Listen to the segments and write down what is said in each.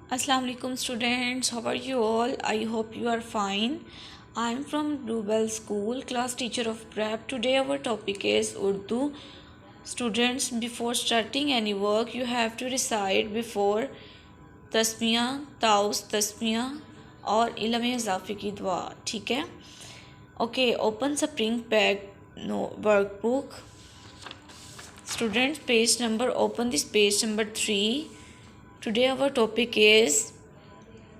Assalamu alaikum students, how are you all? I hope you are fine. I am from Bluebell School, class teacher of prep. Today our topic is Urdu. Students, before starting any work, you have to recite before Tasmiya, taus, Tasmiya और इल्म इज़ाफ़ी की दुआ, ठीक है? Okay, open spring pack workbook. Students, open this page number 3. Today our topic is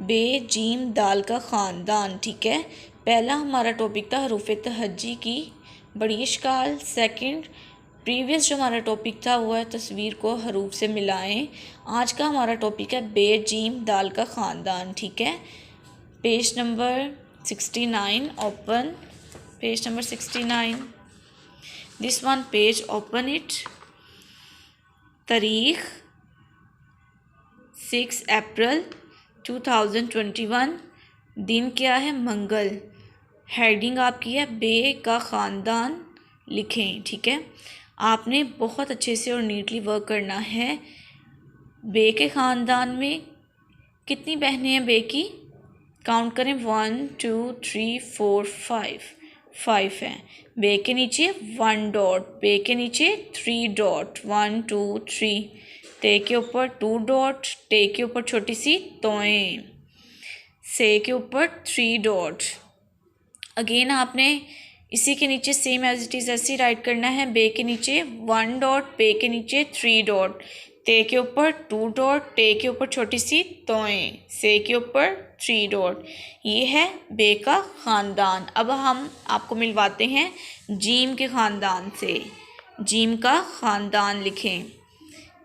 बे जीम दाल का ख़ानदान, ठीक है। पहला हमारा टॉपिक था हरूफ तहज्जी की बड़ी इश्काल। सेकंड प्रीवियस जो हमारा टॉपिक था वो है तस्वीर को हरूफ से मिलाएं। आज का हमारा टॉपिक है बे जीम दाल का ख़ानदान, ठीक है। Page number 69 open, page number 69, this one page open it. तारीख 6 अप्रैल 2021, दिन क्या है? मंगल। हेडिंग आपकी है बे का ख़ानदान लिखें, ठीक है। आपने बहुत अच्छे से और नीटली वर्क करना है। बे के ख़ानदान में कितनी बहनें हैं बे की? काउंट करें, 1 2 3 4 5 हैं। बे के नीचे 1 डॉट, बे के नीचे 3 डॉट, 1 2 3। ते के ऊपर 2 डॉट, टे के ऊपर छोटी सी तोएं, से के ऊपर 3 डॉट। अगेन आपने इसी के नीचे सेम एज इट इज़ ऐसे राइट करना है। बे के नीचे 1 डॉट, बे के नीचे 3 डॉट, ते के ऊपर 2 डॉट, टे के ऊपर छोटी सी तोएं, से के ऊपर 3 डॉट। ये है बे का ख़ानदान। अब हम आपको मिलवाते हैं जीम के ख़ानदान से। जीम का ख़ानदान लिखें।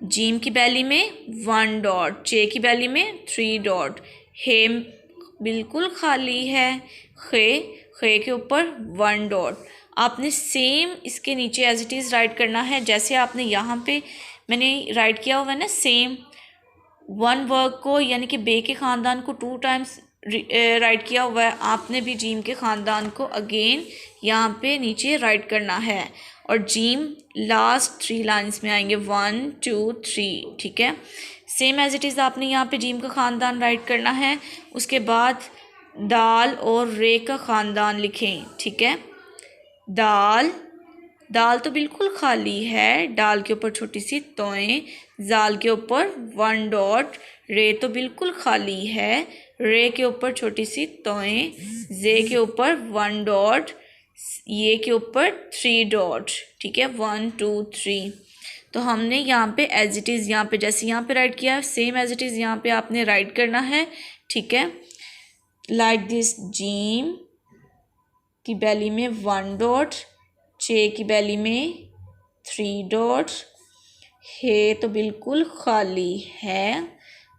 जीम की बैली में 1 डॉट, चे की बैली में 3 डॉट, हे बिल्कुल खाली है, खे के ऊपर 1 डॉट। आपने सेम इसके नीचे एज इट इज़ राइट करना है जैसे आपने यहाँ पे मैंने राइट किया हुआ है ना। सेम वन वर्क को यानी कि बे के ख़ानदान को 2 टाइम्स राइट किया हुआ है, आपने भी जीम के ख़ानदान को अगेन यहाँ पे नीचे राइट करना है। और जीम लास्ट 3 लाइन्स में आएंगे, 1 2 3, ठीक है। सेम एज इट इज़ आपने यहाँ पे जीम का ख़ानदान राइट करना है। उसके बाद दाल और रे का ख़ानदान लिखें, ठीक है। दाल, दाल तो बिल्कुल खाली है, डाल के ऊपर छोटी सी तोएं, जाल के ऊपर 1 डॉट, रे तो बिल्कुल खाली है, रे के ऊपर छोटी सी तोएं, जे के ऊपर 1 डॉट, ये के ऊपर 3 डॉट, ठीक है। 1 2 3। तो हमने यहाँ पे एज इट इज़ यहाँ पे जैसे यहाँ पे राइट किया सेम एज इट इज़ यहाँ पे आपने राइट करना है, ठीक है। लाइक दिस, जीम की बैली में 1 डॉट, चे की बैली में 3 डॉट, हे तो बिल्कुल खाली है,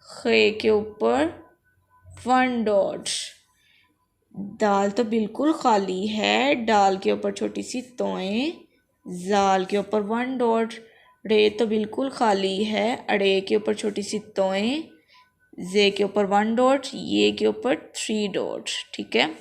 खे के ऊपर 1 डॉट, दाल तो बिल्कुल खाली है, डाल के ऊपर छोटी सी तोएं, जाल के ऊपर 1 डॉट, रे तो बिल्कुल खाली है, अड़े के ऊपर छोटी सी तोएं, जे के ऊपर 1 डॉट, ये के ऊपर 3 डॉट, ठीक है।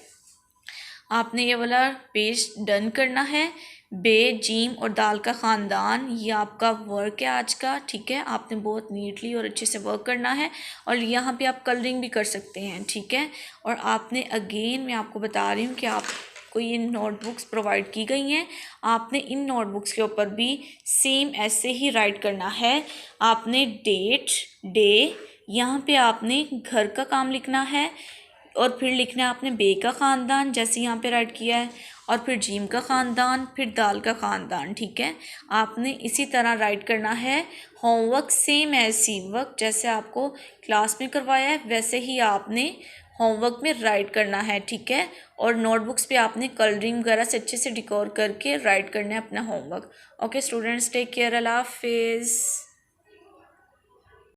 आपने ये वाला पेज डन करना है। बे, जीम और दाल का ख़ानदान, ये आपका वर्क है आज का, ठीक है। आपने बहुत नीटली और अच्छे से वर्क करना है और यहाँ पे आप कलरिंग भी कर सकते हैं, ठीक है। और आपने अगेन मैं आपको बता रही हूँ कि आपको ये नोटबुक्स प्रोवाइड की गई हैं। आपने इन नोटबुक्स के ऊपर भी सेम ऐसे ही राइट करना है। आपने डेट, डे, यहाँ पे आपने घर का काम लिखना है और फिर लिखना है आपने बे का ख़ानदान जैसे यहाँ पे राइट किया है, और फिर जीम का ख़ानदान, फिर दाल का ख़ानदान, ठीक है। आपने इसी तरह राइट करना है। होमवर्क सेम ऐसी वर्क जैसे आपको क्लास में करवाया है वैसे ही आपने होमवर्क में राइट करना है, ठीक है। और नोटबुक्स पे आपने कलरिंग वगैरह से अच्छे से डिकोर करके राइट करना है अपना homework. Okay students, take care, अल्लाह हाफिज़।